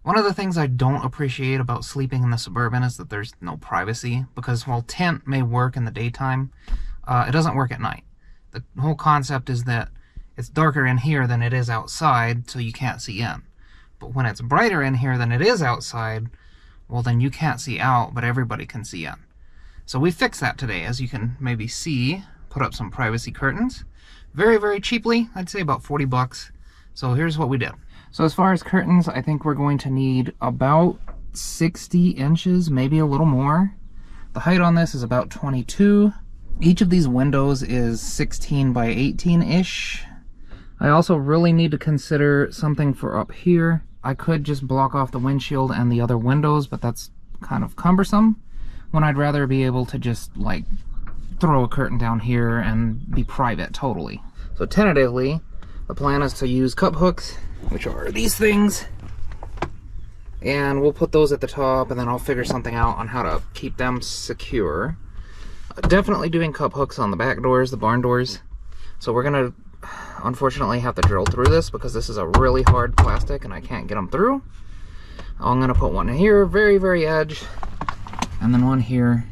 One of the things I don't appreciate about sleeping in the Suburban is that there's no privacy, because while tent may work in the daytime, it doesn't work at night. The whole concept is that it's darker in here than it is outside, so you can't see in. But when it's brighter in here than it is outside, well, then you can't see out, but everybody can see in. So we fixed that today, as you can maybe see. Put up some privacy curtains. Very, very cheaply. I'd say about 40 bucks. So here's what we did. So as far as curtains, I think we're going to need about 60 inches, maybe a little more. The height on this is about 22. Each of these windows is 16 by 18-ish. I also really need to consider something for up here. I could just block off the windshield and the other windows, but that's kind of cumbersome, when I'd rather be able to just like throw a curtain down here and be private totally. So tentatively, the plan is to use cup hooks, which are these things, and we'll put those at the top, and then I'll figure something out on how to keep them secure. Definitely doing cup hooks on the back doors, the barn doors. So we're gonna unfortunately have to drill through this because this is a really hard plastic and I can't get them through. I'm gonna put one here, very, very edge, and then one here,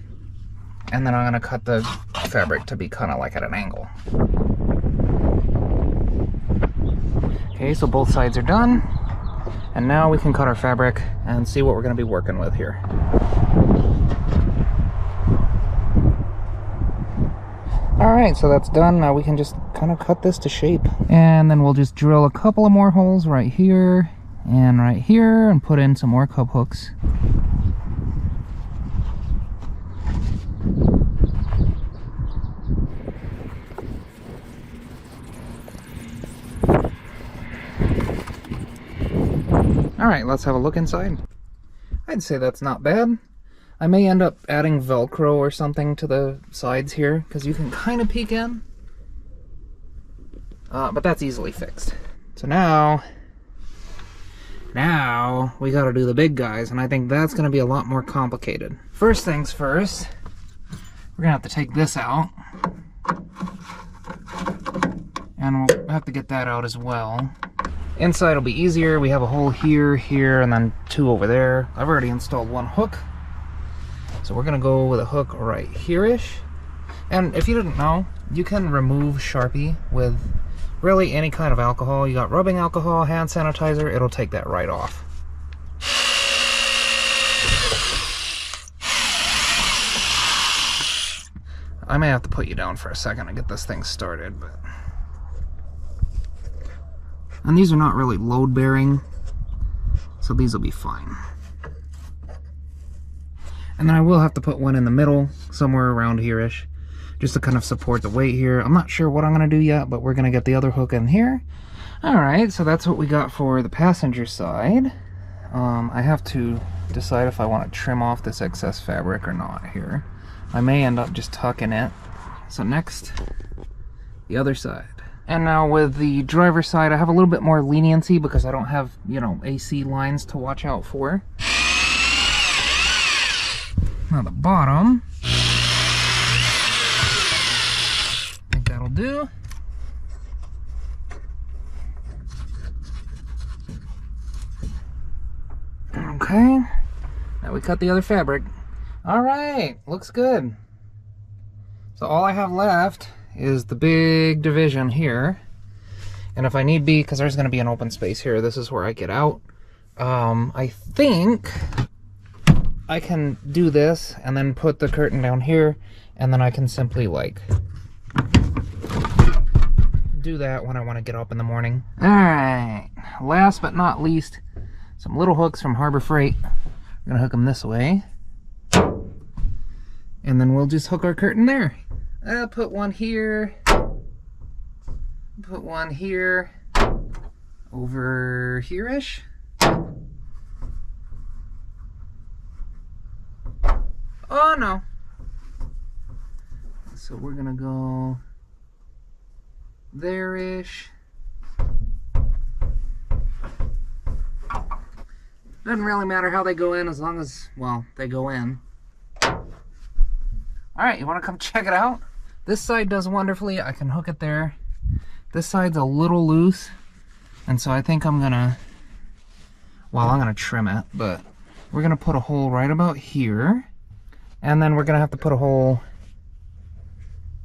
and then I'm gonna cut the fabric to be kind of like at an angle. Okay, so both sides are done, and now we can cut our fabric and see what we're gonna be working with here. Alright, so that's done. Now we can just kind of cut this to shape. And then we'll just drill a couple of more holes right here and put in some more cup hooks. Alright, let's have a look inside. I'd say that's not bad. I may end up adding Velcro or something to the sides here, because you can kind of peek in. But that's easily fixed. So now we gotta do the big guys, and I think that's gonna be a lot more complicated. First things first, we're gonna have to take this out. And we'll have to get that out as well. Inside will be easier. We have a hole here, here, and then two over there. I've already installed one hook. So we're gonna go with a hook right here-ish. And if you didn't know, you can remove Sharpie with really any kind of alcohol. You got rubbing alcohol, hand sanitizer, it'll take that right off. I may have to put you down for a second to get this thing started, but... And these are not really load-bearing, so these will be fine. And then I will have to put one in the middle, somewhere around here-ish, just to kind of support the weight here. I'm not sure what I'm going to do yet, but we're going to get the other hook in here. Alright, so that's what we got for the passenger side. I have to decide if I want to trim off this excess fabric or not here. I may end up just tucking it. So next, the other side. And now with the driver's side, I have a little bit more leniency because I don't have, you know, AC lines to watch out for. Now the bottom, I think that'll do. Okay, now we cut the other fabric. Alright, looks good. So all I have left is the big division here. And if I need be, because there's going to be an open space here, this is where I get out. I think I can do this and then put the curtain down here, and then I can simply like do that when I want to get up in the morning. Alright, last but not least, some little hooks from Harbor Freight. We're gonna hook them this way, and then we'll just hook our curtain there. I'll put one here, put one here, over here-ish. Oh no. So we're gonna go there-ish. Doesn't really matter how they go in as long as, well, they go in. Alright, you wanna come check it out? This side does wonderfully. I can hook it there. This side's a little loose, and so I think I'm gonna Well, I'm gonna trim it, but we're gonna put a hole right about here, and then we're gonna have to put a hole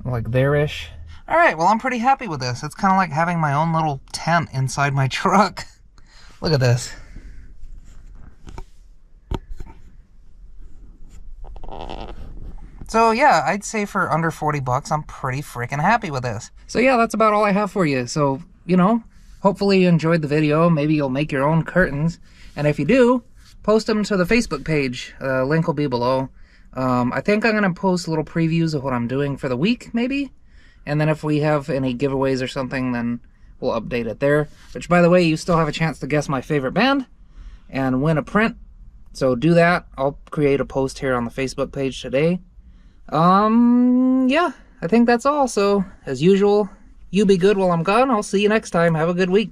like there-ish. All right, well, I'm pretty happy with this. It's kind of like having my own little tent inside my truck. Look at this. So yeah, I'd say for under 40 bucks, I'm pretty freaking happy with this. So yeah, that's about all I have for you. So, you know, hopefully you enjoyed the video. Maybe you'll make your own curtains. And if you do, post them to the Facebook page. Link will be below. I think I'm going to post little previews of what I'm doing for the week, maybe. And then if we have any giveaways or something, then we'll update it there. Which, by the way, you still have a chance to guess my favorite band and win a print. So do that. I'll create a post here on the Facebook page today. Yeah, I think that's all. So, as usual, you be good while I'm gone. I'll see you next time. Have a good week.